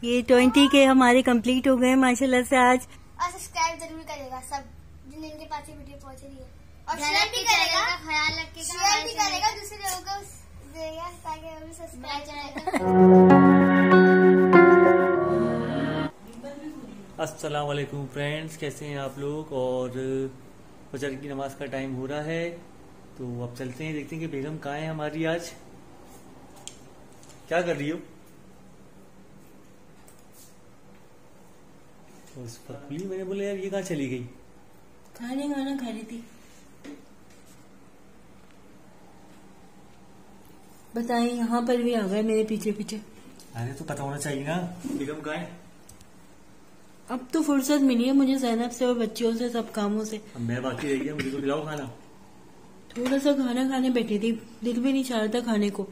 ये 20 के हमारे कंप्लीट हो गए माशाल्लाह से आज। और सब्सक्राइब जरूर करेगा सब जिनके पास ये वीडियो पहुंच रही है, और शेयर भी करेगा, ख्याल रखेगा, शेयर भी करेगा दूसरे लोगों को देगा ताकि वो भी सब्सक्राइब करेगा। अस्सलाम वालेकुम फ्रेंड्स, कैसे हैं आप लोग। और फजर की नमाज का टाइम हो रहा है, तो अब चलते हैं, देखते हैं कि बेगम कहाँ है हमारी। आज क्या कर रही हो? उस पकली मैंने बोला यार ये कहाँ चली गई? खाना खा रही थी। बताएं, यहाँ पर भी आ गए मेरे पीछे पीछे। अरे तो पता होना चाहिए ना बेगम कहाँ है। अब तो फुर्सत मिली है मुझे ज़ैनब से और बच्चियों से, सब कामों से। अब मैं बाकी रह गया, मुझे तो खिलाओ खाना। थोड़ा सा खाना खाने बैठी थी, दिल भी नहीं चाह रहा था खाने को।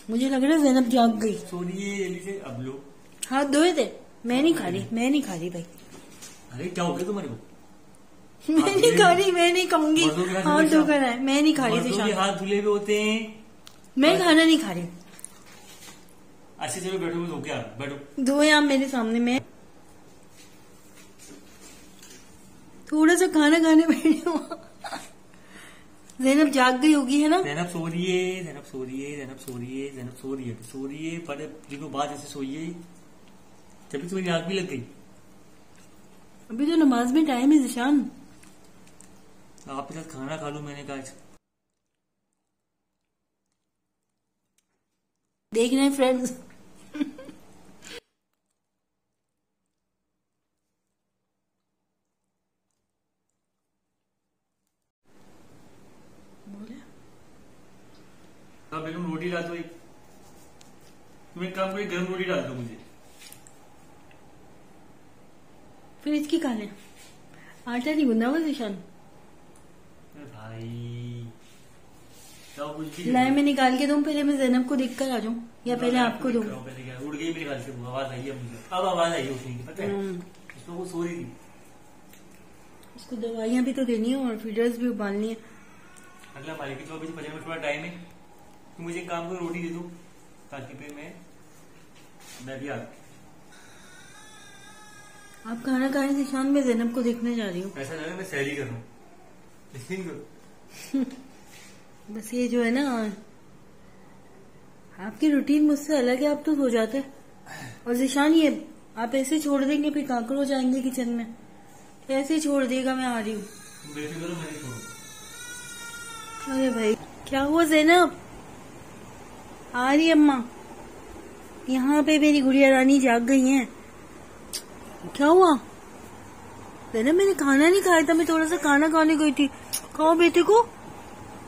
मुझे लग रहा है ज़ैनब जाग गई। सोनिए जल्दी से, अब लो। हाथ धोए थे? मैं नहीं खा रही भाई। अरे क्या हो गया तुम्हारे को? मैं नहीं खा रही, मैं नहीं खाऊंगी। हाथ धोकर है, मैं नहीं खा रही थी। हाथ धुले हुए होते हैं। मैं खाना नहीं खा रही। अच्छे चलो बैठो, धो क्या बैठो। धोए आप मेरे सामने। मैं थोड़ा सा खाना खाने बैठी हूँ। ज़ैनब जाग गई होगी, है ना? ज़ैनब सो रही है, ज़ैनब सो रही है, ज़ैनब सो रही है, ज़ैनब सो रही है, सो रही है। पर देखो बात ऐसे सोइए, तभी तो मेरी आंख भी लग गई। अभी तो नमाज में टाइम है ज़िशान। आपके साथ खाना खा लूं, मैंने कहा। देख रहे हैं फ्रेंड्स, बेगम रोटी डाल दो। तुम एक काम करो, गर्म रोटी डाल दो मुझे। फिर इसकी खा ले। आटा नहीं गूंदा हुआ ज़िशान। भाई कुछ भी लाए मैं निकाल के दूं? पहले मैं ज़ैनब को देख कर आ जाऊं या पहले आपको दूं? उड़ गई मेरे ख्याल से, आवाज आई है मुझे। अब आवाज आई है उठने की, पता है उसको, वो सो रही थी। इसको दवाइयां भी तो देनी है और फीडर्स भी उबालनी है। अगला मालिक की 24-25 मिनट थोड़ा टाइम है, तो मुझे एक काम करो, रोटी दे दो ताकि फिर मैं भी आ। आप खाना खाने ज़िशान, मैं ज़ैनब को देखने जा रही हूँ। ऐसा लगा मैं सैरी कर रहा हूँ। बस ये जो है ना, आपकी रूटीन मुझसे अलग है। आप तो सो जाते हैं, और ज़िशान ये आप ऐसे छोड़ देंगे फिर काकड़ हो जाएंगे किचन में। ऐसे छोड़ देगा, मैं आ रही हूँ। अरे भाई क्या हुआ ज़ैनब? आ रही अम्मा। यहाँ पे मेरी गुड़िया रानी जाग गई हैं। क्या हुआ ज़ैनब? मैंने खाना नहीं खाया था, मैं थोड़ा सा खाना खाने गई थी। खाओ बेटे को।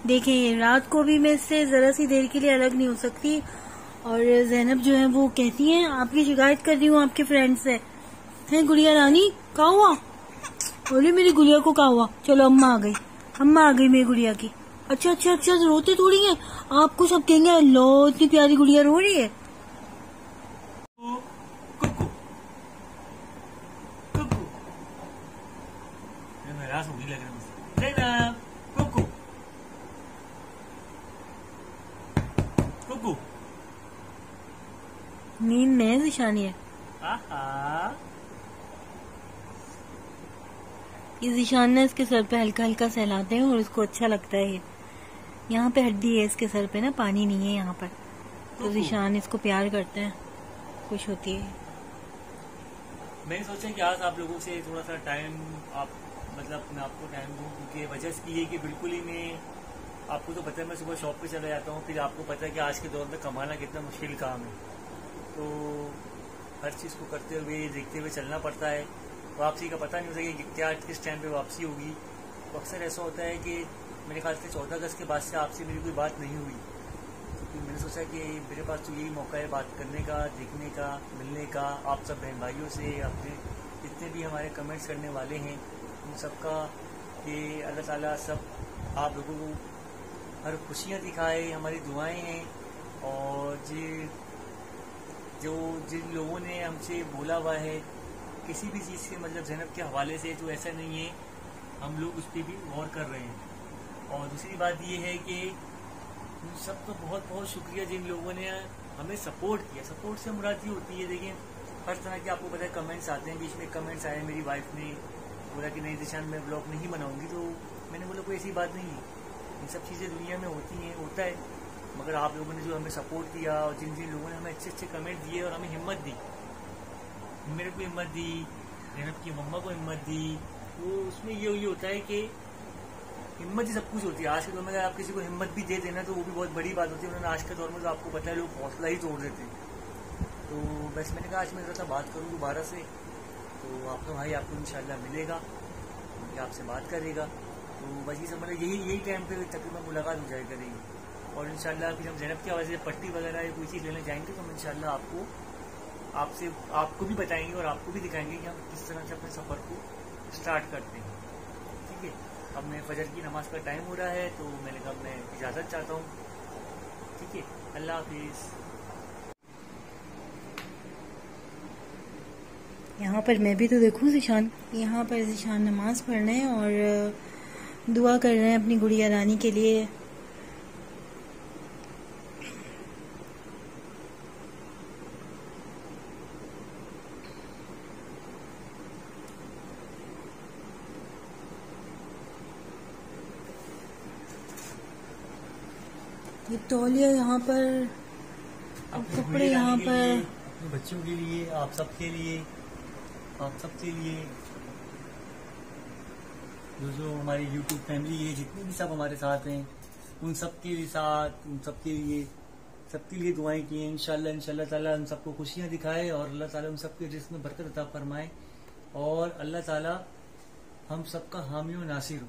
देखें, रात को भी मैं इससे जरा सी देर के लिए अलग नहीं हो सकती। और ज़ैनब जो है वो कहती हैं आपकी शिकायत कर रही हूँ आपके फ्रेंड से। है गुड़िया रानी, क्या हुआ? बोले मेरी गुड़िया को क्या हुआ? चलो अम्मा आ गई, अम्मा आ गई मेरी गुड़िया की। अच्छा, रोते थोड़ी है। आपको सब कहेंगे अल्लाह इतनी प्यारी गुड़िया रो रही है। नींद में ज़िशान है। ये ज़िशान ने इसके सर पे हल्का हल्का सहलाते हैं और इसको अच्छा लगता है। यहाँ पे हड्डी है इसके सर पे ना, पानी नहीं है यहाँ पर, तो ज़िशान इसको प्यार करते हैं, खुश होती है। मैंने सोचा कि आज आप लोगों से थोड़ा सा टाइम मैं आपको टाइम दूं, क्योंकि वजह इसकी है कि बिल्कुल ही मैं आपको तो पता है मैं सुबह शॉप पे चला जाता हूँ, फिर आपको पता है कि आज के दौर में कमाना कितना मुश्किल काम है, तो हर चीज़ को करते हुए देखते हुए चलना पड़ता है। वापसी का पता नहीं होता कि क्या किस टाइम पे वापसी होगी। तो अक्सर ऐसा होता है कि मेरे ख्याल से 14 अगस्त के बाद से आपसे मेरी कोई बात नहीं हुई, तो मैंने सोचा कि मेरे पास तो यही मौका है बात करने का, देखने का, मिलने का, आप सब बहन भाइयों से, अपने जितने भी हमारे कमेंट्स करने वाले हैं उन सबका, कि अल्लाह ताला सब आप लोगों को हर खुशियाँ दिखाए, हमारी दुआएं हैं। और जो जिन लोगों ने हमसे बोला हुआ है किसी भी चीज़ के मतलब ज़ैनब के हवाले से, तो ऐसा नहीं है, हम लोग उस पर भी गौर कर रहे हैं। और दूसरी बात ये है कि सबका बहुत बहुत शुक्रिया जिन लोगों ने हमें सपोर्ट किया। सपोर्ट से मुराद ये होती है, देखिए हर तरह के आपको पता है कमेंट्स आते हैं। बीच में कमेंट्स आए, मेरी वाइफ ने बोला कि नहीं ज़ीशान मैं ब्लॉग नहीं बनाऊंगी, तो मैंने बोला कोई ऐसी बात नहीं है, ये सब चीज़ें दुनिया में होती हैं, होता है। मगर आप लोगों ने जो हमें सपोर्ट किया और जिन जिन लोगों ने हमें अच्छे अच्छे कमेंट दिए और हमें हिम्मत दी, मेरे को हिम्मत दी, ज़ैनब की मम्मा को हिम्मत दी, तो उसमें ये होता है कि हिम्मत ही सब कुछ होती है। आज के दौर में अगर आप किसी को हिम्मत भी दे देना तो वो भी बहुत बड़ी बात होती है, वरना आज के दौर में तो आपको पता है लोग हौसला ही तोड़ देते हैं। तो बस मैंने कहा आज मैं ज़रा बात करूँ दोबारा से, तो आपका भाई आपको इंशाल्लाह मिलेगा, ये आपसे बात करेगा। तो बस ये सब मतलब यही टाइम पे तकरीबन मुलाकात हो जाए करेगी। और इंशाल्लाह फिर हम ज़ैनब की आवाज़ से पट्टी वगैरह या कोई चीज़ लेने जाएंगे तो हम इंशाल्लाह आपको भी बताएंगे और आपको भी दिखाएंगे कि हम किस तरह से अपने सफ़र को स्टार्ट करते हैं। ठीक है, अब मैं फजर की नमाज का टाइम हो रहा है, तो मैंने कहा मैं इजाज़त चाहता हूँ। ठीक है, अल्लाह हाफिज़। यहाँ पर मैं भी तो देखूँ ज़ीशान, यहाँ पर ज़ीशान नमाज पढ़ रहे हैं और दुआ कर रहे हैं अपनी गुड़िया रानी के लिए। ये तौलिया यहाँ पर, कपड़े यहाँ पर, अपने बच्चों के लिए, आप सबके लिए, जो हमारी YouTube फैमिली है, जितने भी सब हमारे साथ हैं, उन सबके लिए दुआएं की हैं। इंशाल्लाह ताला उन सबको खुशियां दिखाए और अल्लाह ताला उन सबके रिज़्क़ में बरकत अता फरमाए और अल्लाह ताला हम सबका हामी और नासिर हो।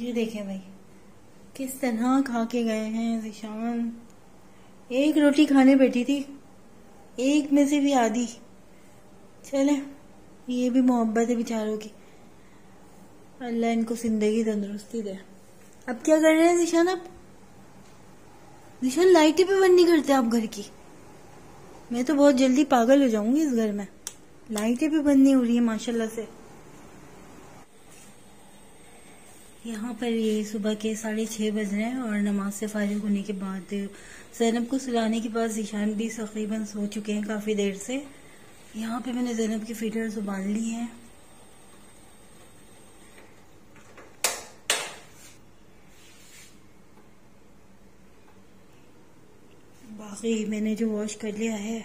ये देखें भाई किस तरह खा के गए हैं ज़ीशान। एक रोटी खाने बैठी थी, एक में से भी आधी। चले, ये भी मोहब्बत है बेचारों की, अल्लाह इनको जिंदगी तंदुरुस्ती दे। अब क्या कर रहे हैं ज़ीशान? अब ज़ीशान लाइटें भी बंद नहीं करते आप घर की। मैं तो बहुत जल्दी पागल हो जाऊंगी इस घर में, लाइटें भी बंद नहीं हो रही है माशाल्लाह से। यहाँ पर ये सुबह के 6:30 बज रहे हैं और नमाज से फारिग होने के बाद ज़ैनब को सुलाने के बाद ज़ीशान भी तकरीबन सो चुके हैं काफ़ी देर से। यहाँ पे मैंने ज़ैनब की फीडर्स उबाल ली हैं। बाकी मैंने जो वॉश कर लिया है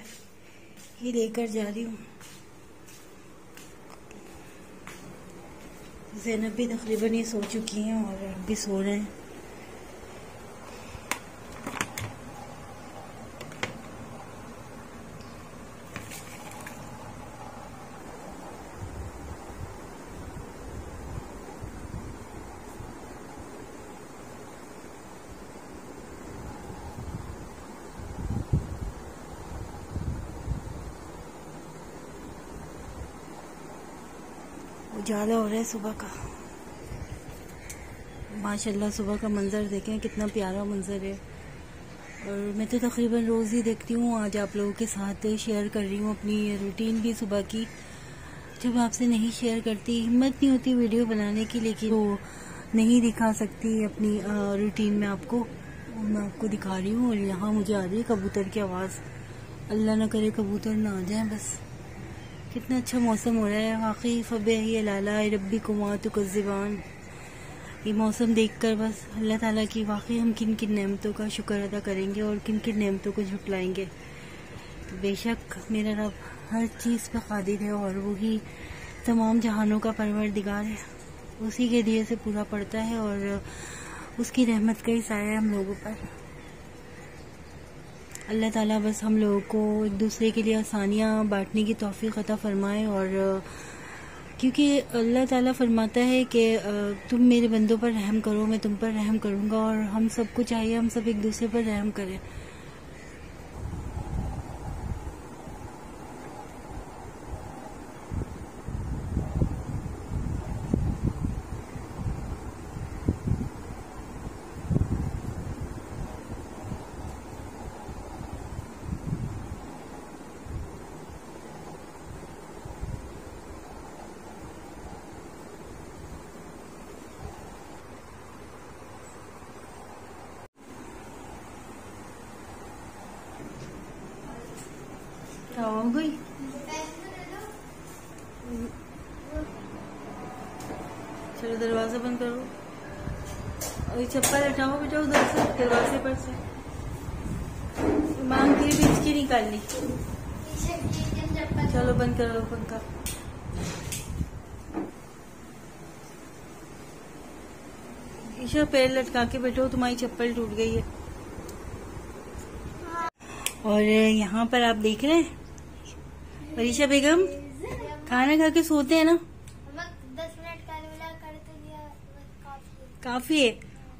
ये लेकर जा रही हूँ। ज़ैनब भी तकरीबन ये सो चुकी हैं और अब भी सो रहे हैं। उजाला हो रहा है सुबह का, माशाल्लाह। सुबह का मंज़र देखें, कितना प्यारा मंज़र है। और मैं तो तकरीबन रोज़ ही देखती हूँ, आज आप लोगों के साथ शेयर कर रही हूँ अपनी रूटीन भी सुबह की। जब आपसे नहीं शेयर करती, हिम्मत नहीं होती वीडियो बनाने की, लेकिन वो नहीं दिखा सकती अपनी रूटीन में आपको। मैं आपको दिखा रही हूँ। और यहाँ मुझे आ रही है कबूतर की आवाज़, अल्लाह ना करे कबूतर ना आ जाए बस। कितना अच्छा मौसम हो रहा है वाकई। फ़बी लाला रब्बी कुमा तुकज़्ज़िबान, ये मौसम देखकर बस अल्लाह ताला की वाकई हम किन किन नेमतों का शुक्र अदा करेंगे और किन किन नेमतों को झुटलाएंगे। तो बेशक मेरा रब हर चीज़ पर कादिर है और वही तमाम जहानों का परवरदिगार है, उसी के दिए से पूरा पड़ता है और उसकी रहमत का ही साया है हम लोगों पर। अल्लाह ताला बस हम लोगों को एक दूसरे के लिए आसानियाँ बांटने की तौफीक अता फरमाए। और क्योंकि अल्लाह ताला फरमाता है कि तुम मेरे बंदों पर रहम करो, मैं तुम पर रहम करूँगा। और हम सबको चाहिए हम सब एक दूसरे पर रहम करें। क्या हो गई? चलो दरवाजा बंद करो और ये चप्पल हटाओ बेटा उधर से दरवाजे पर से। मांग की भी इसकी निकाल ली। चलो बंद करो पंखा। ईशा पैर लटका के बैठो, तुम्हारी चप्पल टूट गई है। और यहाँ पर आप देख रहे हैं परीक्षा बेगम खाना खा के सोते हैं ना। 10 मिनट कर तो दिया, काफी है।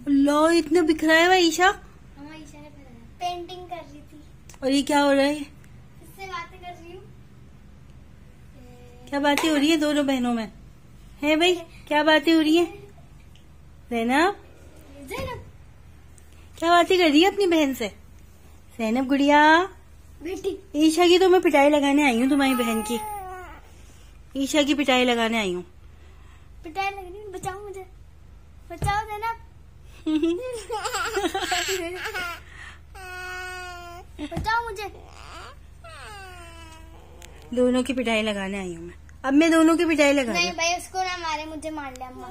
लो इतना बिखरा है भाई ईशा। ईशा ने पेंटिंग कर रही थी। और ये क्या हो रहा है? इससे बातें कर रही हूँ। क्या बातें हो रही है दोनों बहनों में? है भाई क्या बातें हो रही है? ज़ैनब क्या बातें कर रही है अपनी बहन से? ज़ैनब गुड़िया बेटी ईशा की तो मैं पिटाई लगाने आई हूँ, तुम्हारी बहन की ईशा की पिटाई लगाने आई हूँ। पिटाई लग रही है, बचाओ मुझे, बचाओ देना। बचाओ मुझे। दोनों की पिटाई लगाने आई हूँ मैं। अब मैं दोनों की पिटाई लगा नहीं भाई उसको ना मारे, मुझे मार लिया अम्मा।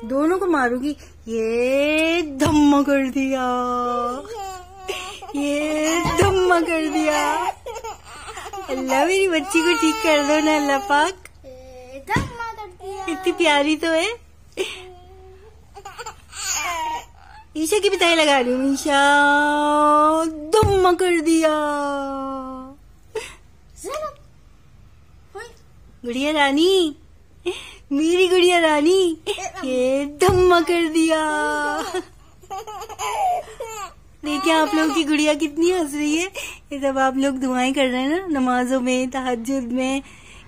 दोनों को मारूंगी। ये धम्मा कर दिया, ये धम्मा कर दिया। अल्लाह मेरी बच्ची को ठीक कर दो ना अल्लाह पाक। धम्मा कर दिया। इतनी प्यारी तो है। ईशा की पिटाई लगा रही हूँ। ईशा धम्मा कर दिया। गुड़िया रानी, मेरी गुड़िया रानी, ये धम्मा कर दिया। देखिए आप लोग की गुड़िया कितनी हंस रही है। ये सब आप लोग दुआएं कर रहे हैं ना नमाजों में, तहज्जुद में,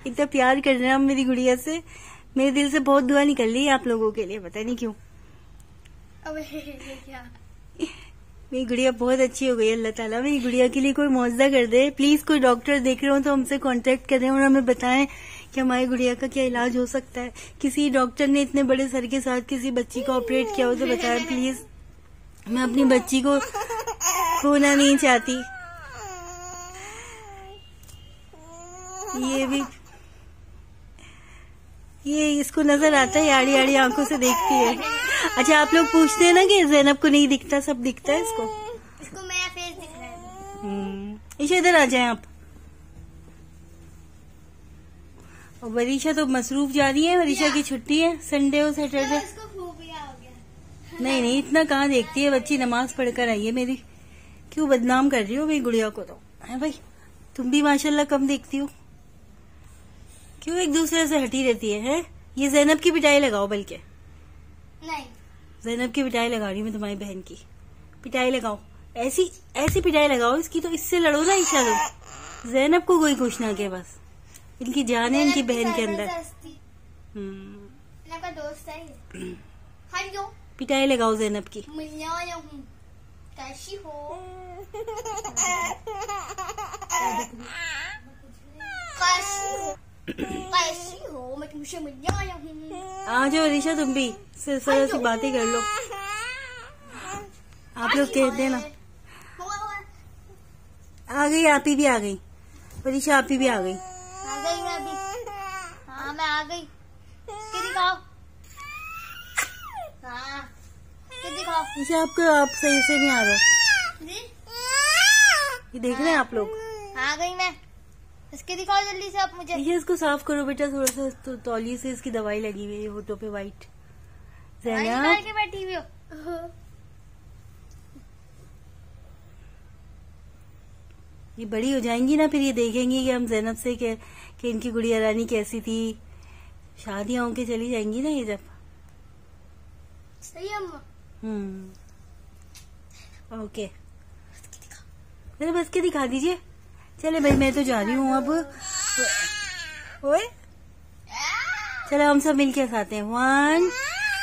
इतना प्यार कर रहे हैं आप मेरी गुड़िया से। मेरे दिल से बहुत दुआ निकल रही है आप लोगों के लिए, पता नहीं क्यों। मेरी गुड़िया बहुत अच्छी हो गई। अल्लाह ताला मेरी गुड़िया के लिए कोई मौजदा कर दे। प्लीज कोई डॉक्टर देख रहे हो तो हमसे कांटेक्ट करें और हमें बताएं कि हमारी गुड़िया का क्या इलाज हो सकता है। किसी डॉक्टर ने इतने बड़े सर के साथ किसी बच्ची को ऑपरेट किया हो तो बताएं प्लीज। मैं अपनी बच्ची को खोना नहीं चाहती। ये भी ये इसको नजर आता है, आड़ी आड़ी आंखों से देखती है। अच्छा आप लोग पूछते हैं ना कि ज़ैनब को नहीं दिखता, सब दिखता है इसको। इसको मेरा फेस दिख रहा है। ईशा इधर आ जाए आप। और वरीशा तो मसरूफ जा रही है। वरीशा की छुट्टी है, संडे और सैटरडे। इसको फोबिया हो गया। नहीं नहीं इतना कहाँ देखती है बच्ची, नमाज पढ़कर आई है मेरी। क्यों बदनाम कर रही हो मेरी गुड़िया को? तो है भाई तुम भी माशाल्लाह कम देखती हो। क्यों एक दूसरे से हटी रहती है? ये ज़ैनब की पिटाई लगाओ, बल्कि नहीं ज़ैनब की पिटाई लगा रही हूँ मैं, तुम्हारी बहन की पिटाई लगाओ। ऐसी ऐसी पिटाई लगाओ इसकी, तो इससे लड़ो ना ईशा। लो ज़ैनब को कोई खुश ना के, बस इनकी जान है इनकी बहन के अंदर। इनका दोस्त है ये। हेलो पिटाई लगाओ ज़ैनब की। कैसी हो? कैसी हो? मैं तुमसे मिलने आया हूँ। आ जाओ रीशा तुम भी, सरसरा सी बातें कर लो। आप लोग कहते हैं ना। आ गई, आप ही भी आ गई। रीशा आप ही भी आ गई। आ गई मैं अभी। हाँ मैं आ गई। कि दिखाओ। हाँ कि दिखाओ। रीशा आपको आप सही से नहीं आ रहा। ये देख रहे हैं आप लोग। आ गई मैं। इसके दिखाओ जल्दी से आप मुझे। ये इसको साफ करो बेटा थोड़ा सा, तो तौलिए से इसकी दवाई लगी हुई है होठों पे वाइट। निकाल के बैठी हुई हो। ये बड़ी हो जाएंगी ना, फिर ये देखेंगी कि हम ज़ैनब से कि इनकी गुड़िया रानी कैसी थी। शादियां होके चली जाएंगी ना ये जब। सही अम्मा। ओके मेरे बस के दिखा दीजिए। चले भाई मैं तो जा रही हूँ अब। ओए चलो हम सब मिलके हंसाते हैं। 1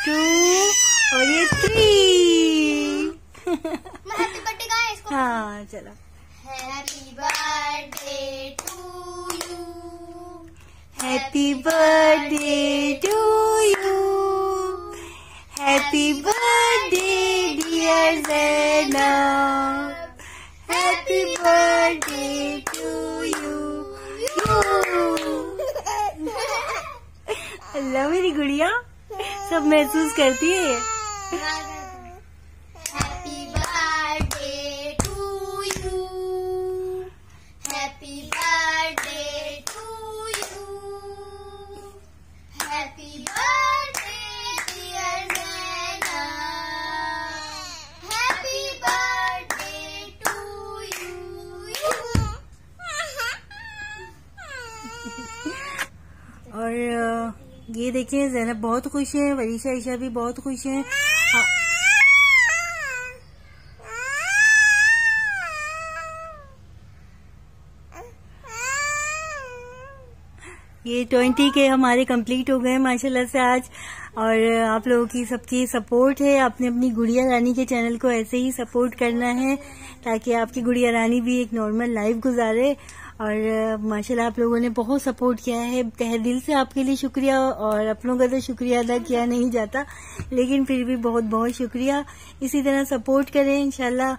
2 और ये 3। हैप्पी बर्थडे का है इसको। हाँ चलो। Happy birthday to you. Happy birthday to you. Happy birthday dear Zainab. Happy birthday to you. माशाल्लाह मेरी गुड़िया सब महसूस करती है ये। Happy birthday to you, happy birthday to you, happy birthday dear Naina, happy birthday to you. और ये देखिए ज़ैनब बहुत खुश है, वरीशा ईशा भी बहुत खुश है। ये 20 के हमारे कंप्लीट हो गए माशाल्लाह से आज। और आप लोगों की सबकी सपोर्ट है, आपने अपनी गुड़िया रानी के चैनल को ऐसे ही सपोर्ट करना है ताकि आपकी गुड़िया रानी भी एक नॉर्मल लाइफ गुजारे। और माशाल्लाह आप लोगों ने बहुत सपोर्ट किया है, तहे दिल से आपके लिए शुक्रिया। और अपनों का तो शुक्रिया अदा किया नहीं जाता, लेकिन फिर भी बहुत बहुत शुक्रिया। इसी तरह सपोर्ट करें, इंशाल्लाह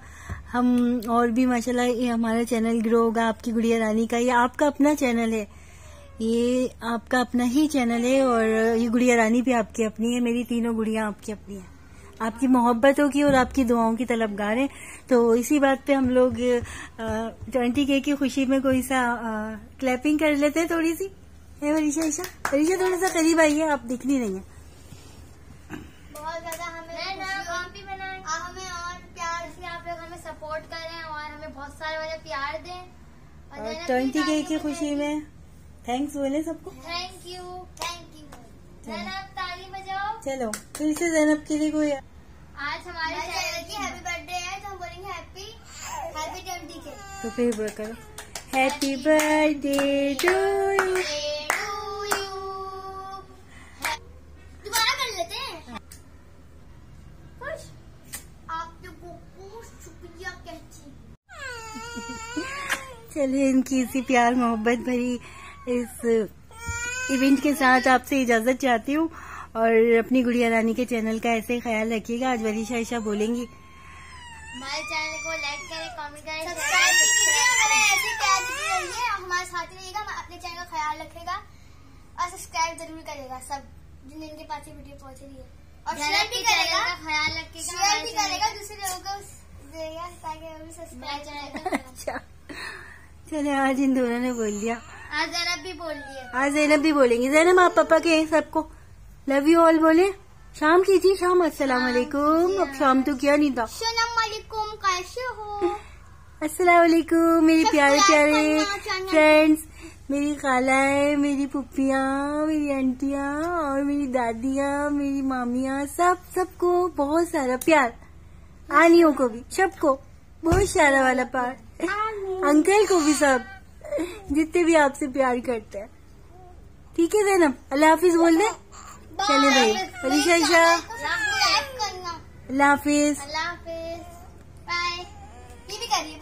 हम और भी माशाल्लाह ये हमारा चैनल ग्रो होगा। आपकी गुड़िया रानी का ये आपका अपना चैनल है, ये आपका अपना ही चैनल है। और ये गुड़िया रानी भी आपकी अपनी है, मेरी तीनों गुड़िया आपकी अपनी है। आपकी मोहब्बतों की और आपकी दुआओं की तलबगार है। तो इसी बात पे हम लोग 20K की खुशी में कोई सा क्लैपिंग कर लेते हैं थोड़ी सी। है वरीशा ईशा, वरीशा थोड़ा सा करीब आइए, आप दिख नहीं रही हैं। बहुत ज्यादा हमें और प्यार से आप लोग हमें सपोर्ट करें और हमें बहुत सारे वाले प्यार दें। और 20K की खुशी में थैंक्स बोले सबको। Thank you, thank you. Zainab ताली बजाओ। चलो फिर से ज़ैनब के लिए कोई आज हमारे चैनल की हैप्पी बर्थडे है तो हम बोलेंगे हैप्पी 20K। तो फिर वो करो हैप्पी बर्थडे टू यू। दोबारा कर लेते हैं। खुश आप लोगों को शुक्रिया कहती। चलिए इनकी इसी प्यार मोहब्बत भरी इस इवेंट के साथ आपसे इजाजत चाहती हूँ। और अपनी गुड़िया रानी के चैनल का ऐसे ख्याल रखिएगा। आज वरीशा ईशा बोलेंगी। हमारे चैनल को लाइक करें, कमेंट करें, सब्सक्राइब कीजिए। हमारे ऐसे प्यार देते रहिए, हमारे साथ ही रहिएगा। अपने चैनल का ख्याल रखेगा और सब्सक्राइब जरूर करेगा सब जिनके पास ये वीडियो पहुंच रही है। और शेयर भी करेगा, ख्याल रखेगा, शेयर भी करेगा, दूसरे लोगों को देगा ताकि वो भी सब्सक्राइब करें। अच्छा चले आज इन दोनों ने बोल दिया। आज ज़ैनब भी बोल दिया। आज ज़ैनब भी बोलेंगी। ज़ैनब आप पापा के हैं सबको लव यू ऑल बोले। शाम कीजिए, शाम अस्सलाम वालेकुम। अब शाम तो क्या नहीं था। अस्सलाम वालेकुम, कैसे हो? अस्सलाम वालेकुम मेरे प्यारे प्यारे फ्रेंड्स, मेरी खालाएं, मेरी पुप्पियाँ, मेरी आंटियाँ और मेरी दादियाँ, मेरी मामियाँ, सबको बहुत सारा प्यार। आनियों को भी सबको बहुत सारा वाला प्यार। अंकल को भी, सब जितने भी आपसे प्यार करते हैं। ठीक है ज़ैनब, अल्लाह हाफिज बोल दे। चले भाई वरीशा ईशा, अल्लाह हाफिज। अल्लाह हाफिज, बाय। ये भी करिए।